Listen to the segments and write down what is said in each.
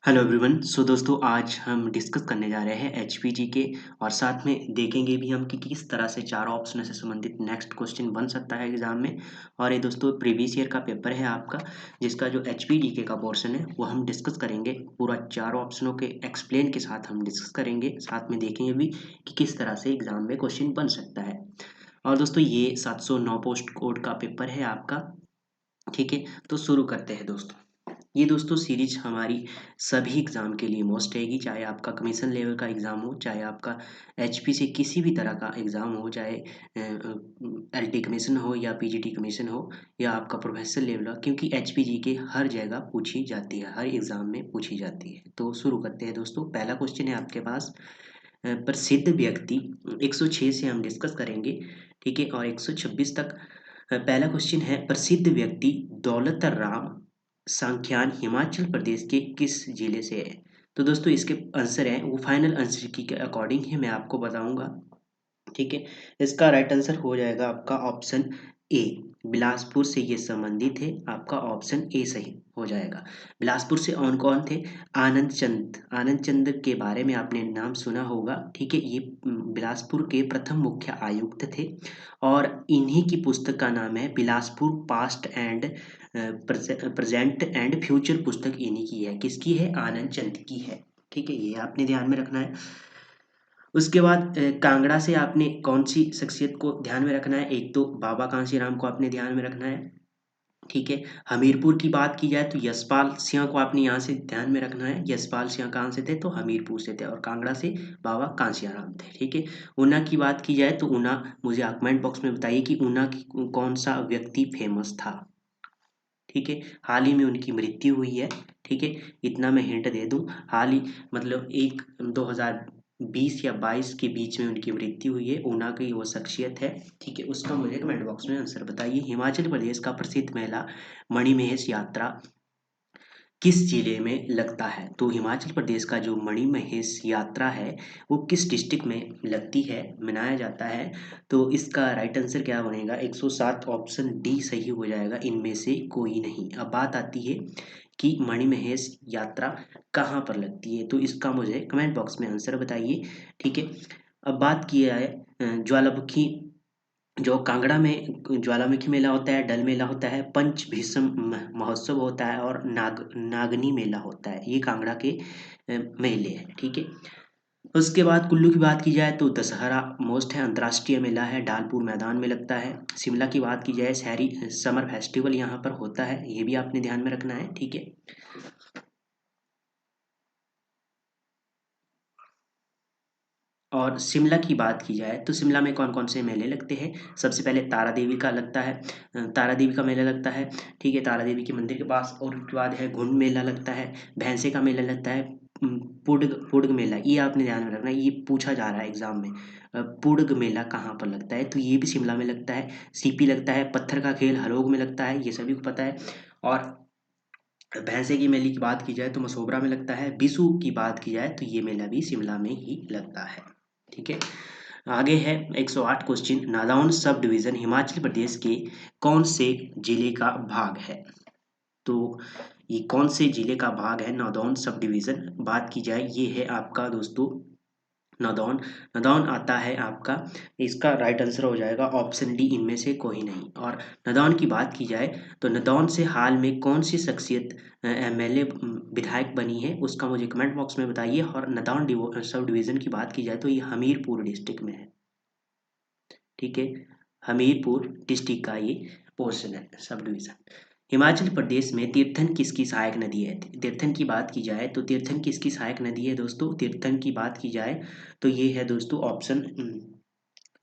Hello everyone. दोस्तों आज हम डिस्कस करने जा रहे हैं एचपीजी के और साथ में देखेंगे भी हम कि किस तरह से चारों ऑप्शन से संबंधित नेक्स्ट क्वेश्चन बन सकता है एग्जाम में। और ये दोस्तों प्रीवियस ईयर का पेपर है आपका, जिसका जो एचपीजी के का पोर्शन है वो हम डिस्कस करेंगे। पूरा चारों ऑप्शनों के एक्सप्लेन के साथ हम डिस्कस करेंगे, साथ में देखेंगे भी कि किस तरह से एग्जाम में क्वेश्चन बन सकता है। और दोस्तों ये 709 पोस्ट कोड का पेपर है आपका, ठीक है। तो शुरू करते हैं दोस्तों। ये दोस्तों सीरीज हमारी सभी एग्ज़ाम के लिए मोस्ट रहेगी, चाहे आपका कमीशन लेवल का एग्ज़ाम हो, चाहे आपका एचपी से किसी भी तरह का एग्ज़ाम हो, चाहे एलटी कमीशन हो या पीजीटी कमीशन हो या आपका प्रोफेशनल लेवल हो, क्योंकि एचपीजी के हर जगह पूछी जाती है, हर एग्ज़ाम में पूछी जाती है। तो शुरू करते हैं दोस्तों। पहला क्वेश्चन है आपके पास, प्रसिद्ध व्यक्ति 106 से हम डिस्कस करेंगे, ठीक है, और 126 तक। पहला क्वेश्चन है, प्रसिद्ध व्यक्ति दौलत राम सांख्यान हिमाचल प्रदेश के किस जिले से है। तो दोस्तों इसके आंसर है, वो फाइनल आंसर की के अकॉर्डिंग ही मैं आपको बताऊंगा, ठीक है। इसका राइट आंसर हो जाएगा आपका ऑप्शन ए, बिलासपुर से ये संबंधित है। आपका ऑप्शन ए सही हो जाएगा। बिलासपुर से और कौन थे? आनंद चंद के बारे में आपने नाम सुना होगा, ठीक है। ये बिलासपुर के प्रथम मुख्य आयुक्त थे और इन्हीं की पुस्तक का नाम है Bilaspur past and present and future. पुस्तक इन्हीं की है। किसकी है? आनंद चंद की है, ठीक है। ये आपने ध्यान में रखना है। उसके बाद कांगड़ा से आपने कौन सी शख्सियत को ध्यान में रखना है? एक तो बाबा कांशीराम को आपने ध्यान में रखना है, ठीक है। हमीरपुर की बात की जाए तो यशपाल सिंह को आपने यहाँ से ध्यान में रखना है। यशपाल सिंह कहाँ से थे? तो हमीरपुर से थे। और कांगड़ा से बाबा कांशीराम थे, ठीक है। ऊना की बात की जाए तो ऊना, मुझे आप कमेंट बॉक्स में बताइए कि ऊना की कौन सा व्यक्ति फेमस था, ठीक है। हाल ही में उनकी मृत्यु हुई है, ठीक है। इतना मैं हिंट दे दूं, हाल ही मतलब 2020 या 22 के बीच में उनकी मृत्यु हुई है। ऊना की वो शख्सियत है, ठीक है। उसका मुझे कमेंट बॉक्स में आंसर बताइए। हिमाचल प्रदेश का प्रसिद्ध मेला मणिमहेश यात्रा किस जिले में लगता है? तो हिमाचल प्रदेश का जो मणिमहेश यात्रा है वो किस डिस्ट्रिक्ट में लगती है, मनाया जाता है? तो इसका राइट आंसर क्या बनेगा? 107 ऑप्शन डी सही हो जाएगा, इनमें से कोई नहीं। अब बात आती है कि मणिमहेश यात्रा कहाँ पर लगती है, तो इसका मुझे कमेंट बॉक्स में आंसर बताइए, ठीक है। अब बात की है ज्वालामुखी, जो कांगड़ा में ज्वालामुखी मेला होता है, डल मेला होता है, पंच भीषम महोत्सव होता है और नागनी मेला होता है। ये कांगड़ा के मेले हैं, ठीक है। उसके बाद कुल्लू की बात की जाए तो दशहरा मोस्ट है, अंतर्राष्ट्रीय मेला है, डालपुर मैदान में लगता है। शिमला की बात की जाए, शहरी समर फेस्टिवल यहाँ पर होता है, ये भी आपने ध्यान में रखना है, ठीक है। और शिमला की बात की जाए तो शिमला में कौन कौन से मेले लगते हैं? सबसे पहले तारा देवी का लगता है, तारा देवी का मेला लगता है, ठीक है, तारा देवी के मंदिर के पास। और उसके बाद है घुंड मेला लगता है, भैंसे का मेला लगता है, पुडग पुडग मेला, ये आपने ध्यान में रखना है, ये पूछा जा रहा है एग्जाम में। पुडग मेला कहाँ पर लगता है? तो ये भी शिमला में लगता है। सीपी लगता है, पत्थर का खेल हलोग में लगता है, ये सभी को पता है। और भैंसे की मेले की बात की जाए तो मसोबरा में लगता है। बिसु की बात की जाए तो ये मेला भी शिमला में ही लगता है, ठीक है। आगे है 108 question, Nadaun sub division Himachal Pradesh के कौन से जिले का भाग है? तो ये कौन से जिले का भाग है नादौन सब डिवीजन? बात की जाए, ये है आपका दोस्तों नादौन। नादौन आता है आपका, इसका राइट आंसर हो जाएगा ऑप्शन डी, इनमें से कोई नहीं। और नादौन की बात की जाए तो नादौन से हाल में कौन सी शख्सियत एमएलए विधायक बनी है, उसका मुझे कमेंट बॉक्स में बताइए। और नादौन सब डिवीज़न की बात की जाए तो ये हमीरपुर डिस्ट्रिक्ट में है, ठीक है। हमीरपुर डिस्ट्रिक्ट का ये पोर्शन है, सब डिवीज़न। हिमाचल प्रदेश में तीर्थन किसकी सहायक नदी है? तीर्थन की बात की जाए तो तीर्थन किसकी सहायक नदी है दोस्तों? तीर्थन की बात की जाए तो ये है दोस्तों ऑप्शन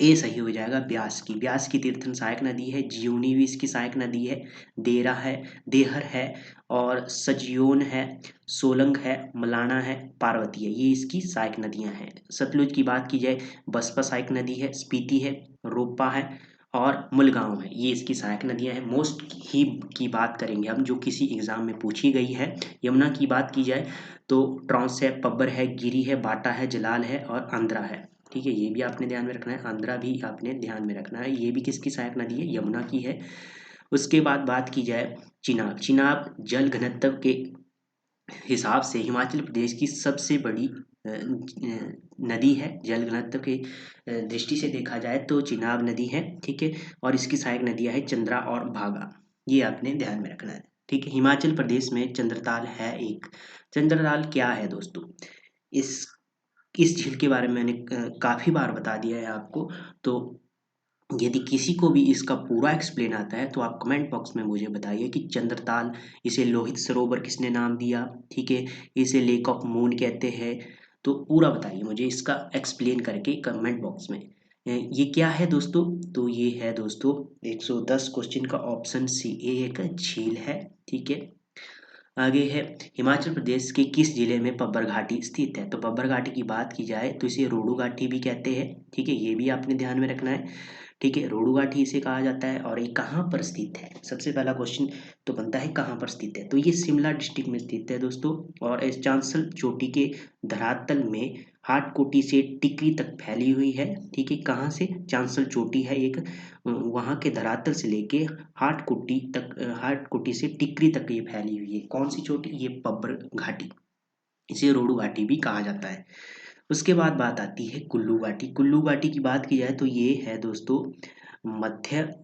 ए सही हो जाएगा, ब्यास की। ब्यास की तीर्थन सहायक नदी है। जियोनी भी इसकी सहायक नदी है। देरा है, देहर है, और सजयोन है, सोलंग है, मलाना है, पार्वती है, ये इसकी सहायक नदियां हैं। सतलुज की बात की जाए, बसपा सहायक नदी है, स्पीति है, रोपा है और मुलगांव है, ये इसकी सहायक नदियां हैं। मोस्ट ही की बात करेंगे हम, जो किसी एग्जाम में पूछी गई है। यमुना की बात की जाए तो ट्रांस है, पब्बर है, गिरी है, बाटा है, जलाल है और आंध्रा है, ठीक है। ये भी आपने ध्यान में रखना है, आंध्रा भी आपने ध्यान में रखना है। ये भी किसकी सहायक नदी है? यमुना की है। उसके बाद बात की जाए चिनाब। चिनाब जल घनत्व के हिसाब से हिमाचल प्रदेश की सबसे बड़ी नदी है। जल घनत्व के दृष्टि से देखा जाए तो चिनाब नदी है, ठीक है। और इसकी सहायक नदियां है चंद्रा और भागा। ये आपने ध्यान में रखना है, ठीक है। हिमाचल प्रदेश में चंद्रताल है एक। चंद्रताल क्या है दोस्तों? इस इस झील के बारे में मैंने काफी बार बता दिया है आपको। तो यदि किसी को भी इसका पूरा एक्सप्लेन आता है तो आप कमेंट बॉक्स में मुझे बताइए कि चंद्रताल, इसे लोहित सरोवर किसने नाम दिया, ठीक है, इसे लेक ऑफ मून कहते हैं। तो पूरा बताइए मुझे इसका एक्सप्लेन करके कमेंट बॉक्स में। ये क्या है दोस्तों? तो ये है दोस्तों 110 क्वेश्चन का ऑप्शन सी, एक झील है, ठीक है। आगे है, हिमाचल प्रदेश के किस जिले में पब्बर घाटी स्थित है? तो पब्बर घाटी की बात की जाए तो इसे रोडू घाटी भी कहते हैं, ठीक है, ये भी आपने ध्यान में रखना है, ठीक है। रोडू घाटी इसे कहा जाता है। और ये कहाँ पर स्थित है? सबसे पहला क्वेश्चन तो बनता है कहाँ पर स्थित है? तो ये शिमला डिस्ट्रिक्ट में स्थित है दोस्तों। और इस चांसल चोटी के धरातल में हाटकोटी से टिकरी तक फैली हुई है, ठीक है। कहाँ से? चांसल चोटी है एक, वहाँ के धरातल से लेके हाटकोटी तक, हाटकोटी से टिकरी तक ये फैली हुई है। कौन सी चोटी? ये पब्बर घाटी, इसे रोडू घाटी भी कहा जाता है। उसके बाद बात आती है कुल्लू घाटी। कुल्लू घाटी की बात की जाए तो मध्य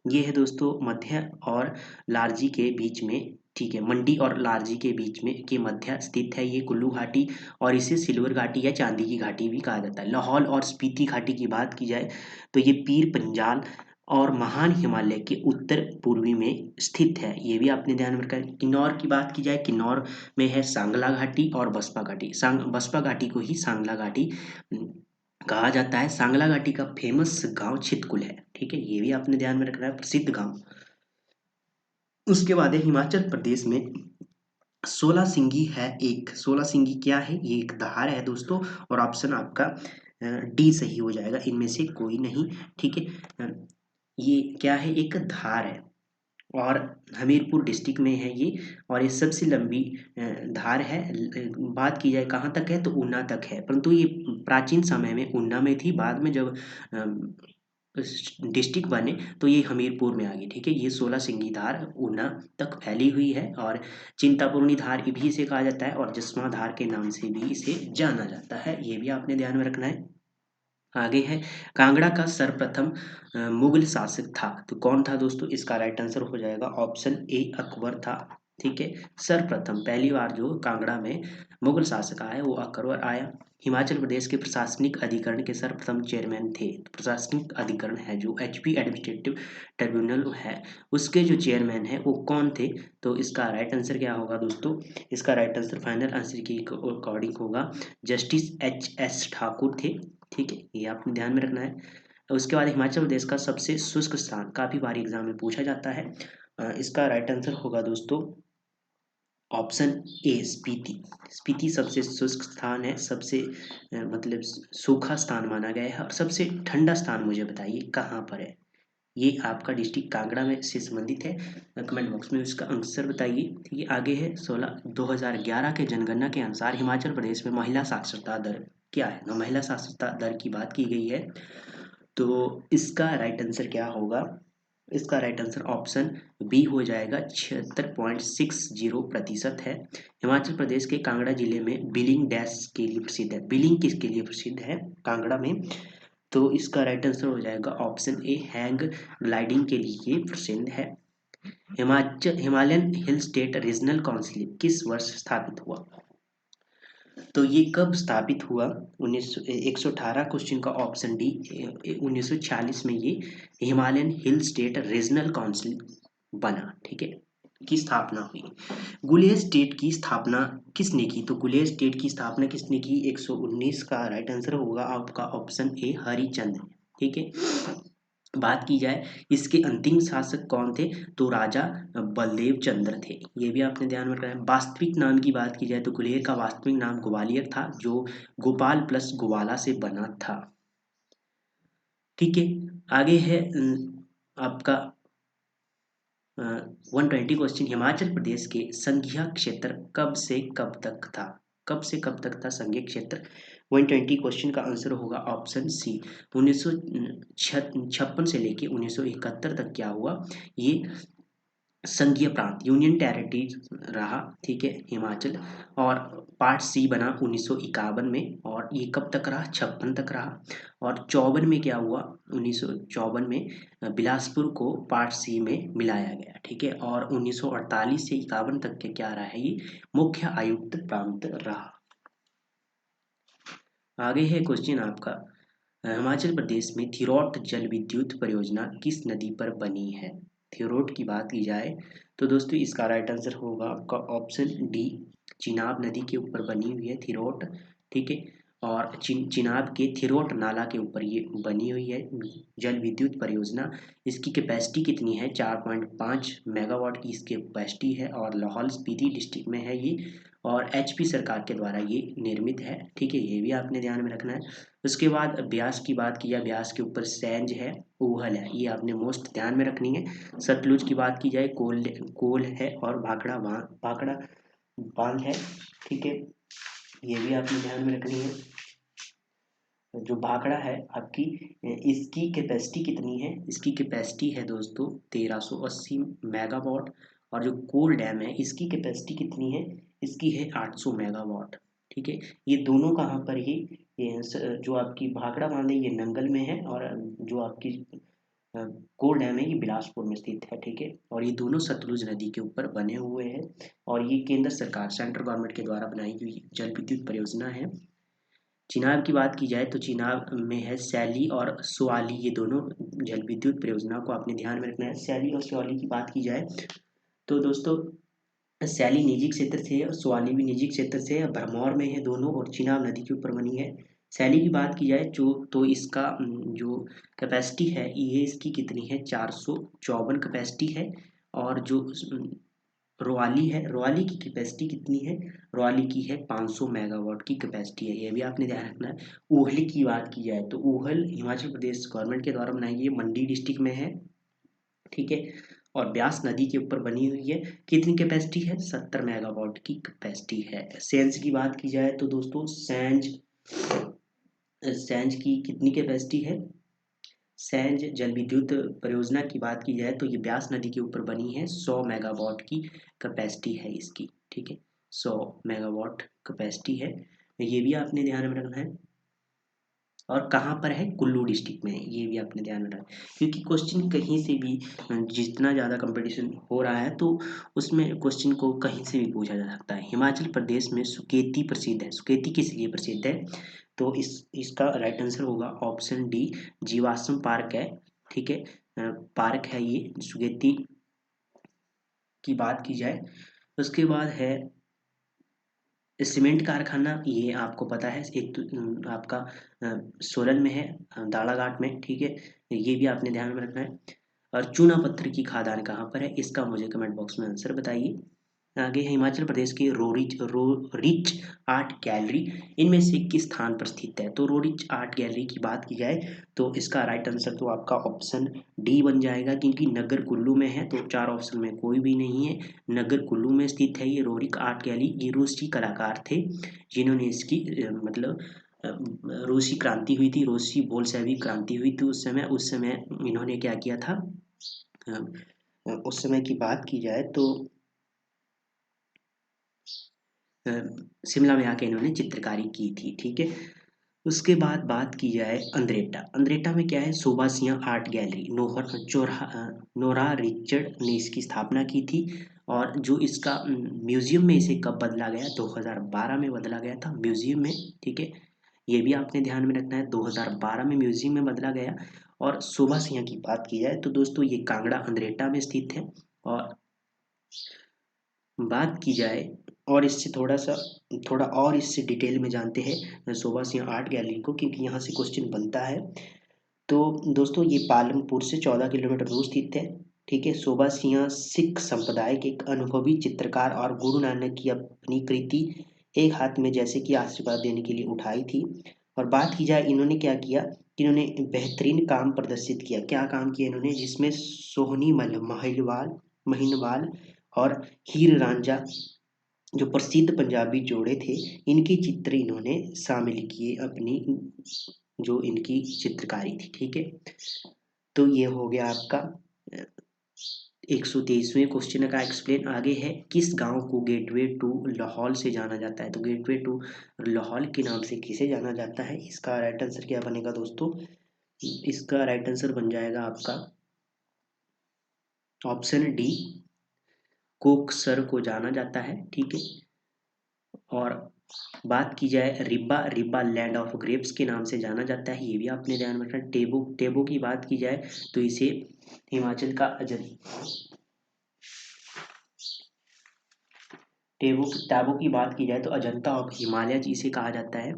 ये है दोस्तों मध्य और लारजी के बीच में, ठीक है, मंडी और लारजी के बीच में के मध्य स्थित है ये कुल्लू घाटी। और इसे सिल्वर घाटी या चांदी की घाटी भी कहा जाता है। लाहौल और स्पीति घाटी की बात की जाए तो ये पीर पंजाल और महान हिमालय के उत्तर पूर्वी में स्थित है, ये भी आपने ध्यान में रखा है। किन्नौर की बात की जाए, किन्नौर में है सांगला घाटी और बसपा घाटी। बसपा घाटी को ही सांगला घाटी कहा जाता है। सांगला घाटी का फेमस गांव छितकुल है, ठीक है, ये भी आपने ध्यान में रखना है, प्रसिद्ध गांव। उसके बाद है हिमाचल प्रदेश में सोलह सिंगी है एक। सोलह सिंगी क्या है? ये एक धार है दोस्तों। और ऑप्शन आपका डी सही हो जाएगा, इनमें से कोई नहीं, ठीक है। ये क्या है? एक धार है और हमीरपुर डिस्ट्रिक्ट में है ये। और ये सबसे लंबी धार है। बात की जाए कहाँ तक है तो ऊना तक है, परंतु ये प्राचीन समय में ऊना में थी, बाद में जब डिस्ट्रिक्ट बने तो ये हमीरपुर में आ गई, ठीक है। ये 16 सिंगी धार ऊना तक फैली हुई है। और चिंतापूर्णी धार भी इसे कहा जाता है और जसवा धार के नाम से भी इसे जाना जाता है, ये भी आपने ध्यान में रखना है। आगे है, कांगड़ा का सर्वप्रथम मुगल शासक था, तो कौन था दोस्तों? इसका राइट आंसर हो जाएगा ऑप्शन ए, अकबर था, ठीक है। सर्वप्रथम पहली बार जो कांगड़ा में मुगल शासक आया वो अकबर आया। हिमाचल प्रदेश के प्रशासनिक अधिकरण के सर्वप्रथम चेयरमैन थे। तो प्रशासनिक अधिकरण है जो एचपी एडमिनिस्ट्रेटिव ट्रिब्यूनल है, उसके जो चेयरमैन है वो कौन थे? तो इसका राइट आंसर क्या होगा दोस्तों? इसका राइट आंसर फाइनल आंसर के अकॉर्डिंग होगा जस्टिस एच एस ठाकुर थे, ठीक है, ये आपने ध्यान में रखना है। उसके बाद हिमाचल प्रदेश का सबसे शुष्क स्थान, काफी बार एग्जाम में पूछा जाता है। इसका राइट आंसर होगा दोस्तों ऑप्शन ए, स्पीति। स्पीति सबसे शुष्क स्थान है, सबसे मतलब सूखा स्थान माना गया है। और सबसे ठंडा स्थान मुझे बताइए कहाँ पर है? ये आपका डिस्ट्रिक्ट कांगड़ा में से संबंधित है। कमेंट बॉक्स में उसका आंसर बताइए, ठीक है। आगे है 2011 के जनगणना के अनुसार हिमाचल प्रदेश में महिला साक्षरता दर क्या है? तो महिला साक्षरता दर की बात की गई है, तो इसका राइट आंसर क्या होगा? इसका राइट आंसर ऑप्शन बी हो जाएगा, 76.60% है। हिमाचल प्रदेश के कांगड़ा जिले में बिलिंग डैश के लिए प्रसिद्ध है। बिलिंग किसके लिए प्रसिद्ध है कांगड़ा में? तो इसका राइट आंसर हो जाएगा ऑप्शन ए, हैंग ग्लाइडिंग के लिए प्रसिद्ध है। Himalayan hill state regional council किस वर्ष स्थापित हुआ? तो ये कब स्थापित हुआ? 118 क्वेश्चन का ऑप्शन डी, 1946 में ये Himalayan hill state regional council बना, ठीक है, की स्थापना हुई। गुलेज स्टेट की स्थापना किसने की? तो गुलेज स्टेट की स्थापना किसने की? 119 का राइट आंसर होगा आपका ऑप्शन ए, हरिचंद, ठीक है। बात की जाए इसके अंतिम शासक कौन थे? तो राजा बलदेव चंद्र थे, ये भी आपने ध्यान में रखना है। वास्तविक नाम की बात की जाए तो गुलेर का वास्तविक नाम ग्वालियर था, जो गोपाल प्लस ग्वाला से बना था, ठीक है। आगे है आपका 120 क्वेश्चन, हिमाचल प्रदेश के संघीय क्षेत्र कब से कब तक था? कब से कब तक था संघीय क्षेत्र? 120 क्वेश्चन का आंसर होगा ऑप्शन सी, 1956 से लेके 1971 तक क्या हुआ? ये संघीय प्रांत यूनियन टेरिटरीज रहा, ठीक है, हिमाचल। और पार्ट सी बना 1951 में, और ये कब तक रहा, 56 तक रहा। और 54 में क्या हुआ, 1954 में बिलासपुर को पार्ट सी में मिलाया गया, ठीक है। और 1948 से 51 तक के क्या रहा है, ये मुख्य आयुक्त प्रांत रहा। आगे है क्वेश्चन आपका, हिमाचल प्रदेश में थिरोट जल विद्युत परियोजना किस नदी पर बनी है। थिरोट की बात की जाए तो दोस्तों इसका राइट आंसर होगा आपका ऑप्शन डी, चिनाब नदी के ऊपर बनी हुई है थिरोट, ठीक है। और चिनाब के थिरोट नाला के ऊपर ये बनी हुई है जल विद्युत परियोजना। इसकी कैपेसिटी कितनी है, 4.5 मेगावाट की इसकी कैपेसिटी है, और लाहौल स्पीति डिस्ट्रिक्ट में है ये, और एचपी सरकार के द्वारा ये निर्मित है, ठीक है, ये भी आपने ध्यान में रखना है। उसके बाद ब्यास की बात की जाए, ब्यास के ऊपर सैंज है, ऊहल है, ये आपने मोस्ट ध्यान में रखनी है। सतलुज की बात की जाए, कोल है, और भाखड़ा बांध है, ठीक है, ये भी आपने ध्यान में रखनी है। जो भाखड़ा है आपकी, इसकी कैपेसिटी कितनी है, इसकी कैपेसिटी है दोस्तों 1380 मेगावाट। और जो कोल डैम है इसकी कैपेसिटी कितनी है, इसकी है 800 मेगावाट, ठीक है। ये दोनों कहाँ पर ही, जो आपकी भाखड़ा बांध है ये नंगल में है, और जो आपकी कोल डैम है ये बिलासपुर में स्थित है, ठीक है। और ये दोनों सतलुज नदी के ऊपर बने हुए हैं, और ये केंद्र सरकार सेंट्रल गवर्नमेंट के द्वारा बनाई हुई जल विद्युत परियोजना है। चिनाब की बात की जाए तो चिनाब में है सैली और सुआली, ये दोनों जल विद्युत परियोजना को आपने ध्यान में रखना है। सैली और सुआली की बात की जाए तो दोस्तों सैली निजी क्षेत्र से है और सुआली भी निजी क्षेत्र से है, भरमौर में है दोनों, और चिनाब नदी के ऊपर बनी है। सैली की बात की जाए जो तो इसका जो कैपेसिटी है ये इसकी कितनी है, 454 कैपेसिटी है। और जो रोवाली है, रोवाली की कैपेसिटी कितनी है, रोवाली की है 500 मेगावाट की कैपेसिटी है, ये भी आपने ध्यान रखना है। ऊहली की बात की जाए तो ऊहल हिमाचल प्रदेश गवर्नमेंट के द्वारा बनाई गई है, मंडी डिस्ट्रिक्ट में है, ठीक है। और ब्यास नदी के ऊपर बनी हुई है, कितनी कैपेसिटी है, 70 मेगावाट की कैपेसिटी है। सेंज की बात की जाए तो दोस्तों सेंज सेंज की कितनी कैपेसिटी है, सैंज जल विद्युत परियोजना की बात की जाए तो ये ब्यास नदी के ऊपर बनी है, 100 मेगावाट की कैपेसिटी है इसकी, ठीक है, 100 मेगावाट कैपेसिटी है, ये भी आपने ध्यान में रखना है। और कहाँ पर है, कुल्लू डिस्ट्रिक्ट में है, ये भी आपने ध्यान में रखना है, क्योंकि क्वेश्चन कहीं से भी जितना ज़्यादा कंपटीशन हो रहा है तो उसमें क्वेश्चन को कहीं से भी पूछा जा सकता है। हिमाचल प्रदेश में सुकेती प्रसिद्ध है, सुकेती किस लिए प्रसिद्ध है, तो इसका राइट आंसर होगा ऑप्शन डी, जीवाश्म पार्क है, ठीक है, पार्क है ये सुकेती की बात की जाए। उसके बाद है सीमेंट कारखाना, ये आपको पता है, एक तो आपका सोलन में है, दाड़ाघाट में, ठीक है, ये भी आपने ध्यान में रखना है। और चूना पत्थर की खादान कहाँ पर है, इसका मुझे कमेंट बॉक्स में आंसर बताइए। आगे है हिमाचल प्रदेश की रोरिच आर्ट गैलरी इनमें से किस स्थान पर स्थित है, तो रोरिच आर्ट गैलरी की बात की जाए तो इसका राइट आंसर तो आपका ऑप्शन डी बन जाएगा, क्योंकि नगर कुल्लू में है, तो चार ऑप्शन में कोई भी नहीं है, नगर कुल्लू में स्थित है ये रोरिक आर्ट गैलरी। ये रूसी कलाकार थे जिन्होंने इसकी मतलब रूसी क्रांति हुई थी, रूसी बोल्शेविक क्रांति हुई थी उस समय इन्होंने क्या किया था, उस समय की बात की जाए तो शिमला में आके इन्होंने चित्रकारी की थी, ठीक है। उसके बाद बात की जाए अंद्रेटा, अंद्रेटा में क्या है, Shobha Singh art gallery, Nora Richard ने इसकी स्थापना की थी। और जो इसका म्यूजियम में इसे कब बदला गया, 2012 में बदला गया था म्यूजियम में, ठीक है, ये भी आपने ध्यान में रखना है, 2012 में म्यूजियम में बदला गया। और शोभा सिंह की बात की जाए तो दोस्तों ये कांगड़ा अंद्रेटा में स्थित है। और बात की जाए और इससे थोड़ा और इससे डिटेल में जानते हैं शोभा सिंह आर्ट गैलरी को, क्योंकि यहाँ से क्वेश्चन बनता है। तो दोस्तों ये पालमपुर से 14 किलोमीटर दूर स्थित है, ठीक है। शोभा सिंह सिख संप्रदाय के एक अनुभवी चित्रकार और गुरु नानक की अपनी कृति एक हाथ में जैसे कि आशीर्वाद देने के लिए उठाई थी। और बात की जाए इन्होंने क्या किया कि इन्होंने बेहतरीन काम प्रदर्शित किया, क्या काम किया इन्होंने, जिसमें सोहनी महिनवाल और हीर रांझा जो प्रसिद्ध पंजाबी जोड़े थे, इनके चित्र इन्होंने शामिल किए अपनी जो इनकी चित्रकारी थी, ठीक है। तो ये हो गया आपका 123वें क्वेश्चन का एक्सप्लेन आगे है, किस गांव को गेटवे टू लाहौल से जाना जाता है? तो गेटवे टू लाहौल के नाम से किसे जाना जाता है? इसका राइट आंसर क्या बनेगा दोस्तों? इसका राइट आंसर बन जाएगा आपका ऑप्शन डी, कोकसर को जाना जाता है। ठीक है। और बात की जाए Ribba, Ribba land of grapes के नाम से जाना जाता है, ये भी आपने ध्यान में रखना। टेबो, टेबो की बात की जाए तो इसे हिमाचल का टैबो की बात की जाए तो अजंता ऑफ हिमालय इसे कहा जाता है,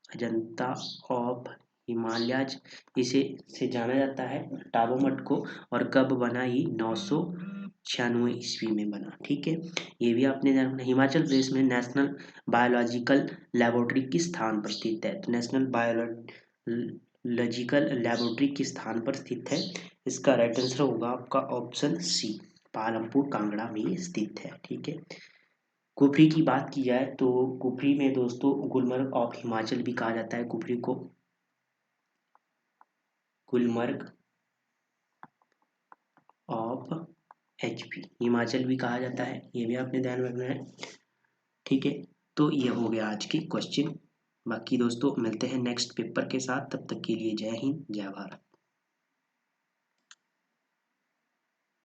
अजंता ऑफ हिमालयाज इसे से जाना जाता है टाबो मठ को। और कब बना? ये 996 ईस्वी में बना। ठीक है। ये भी आपने ध्यान रखना। हिमाचल प्रदेश में नेशनल बायोलॉजिकल लेबोरेटरी किस स्थान पर स्थित है? तो नेशनल बायोलॉजिकल लेबोरेटरी किस स्थान पर स्थित है? इसका राइट आंसर होगा आपका ऑप्शन सी, पालमपुर कांगड़ा में ये स्थित है। ठीक है। कुफरी की बात की जाए तो कुफरी में दोस्तों गुलमर्ग ऑफ हिमाचल भी कहा जाता है कुफरी को, गुलमर्ग ऑफ एचपी हिमाचल भी कहा जाता है, ये भी आपने ध्यान रखना है। ठीक है। तो ये हो गया आज की क्वेश्चन। बाकी दोस्तों मिलते हैं नेक्स्ट पेपर के साथ, तब तक के लिए जय हिंद जय भारत।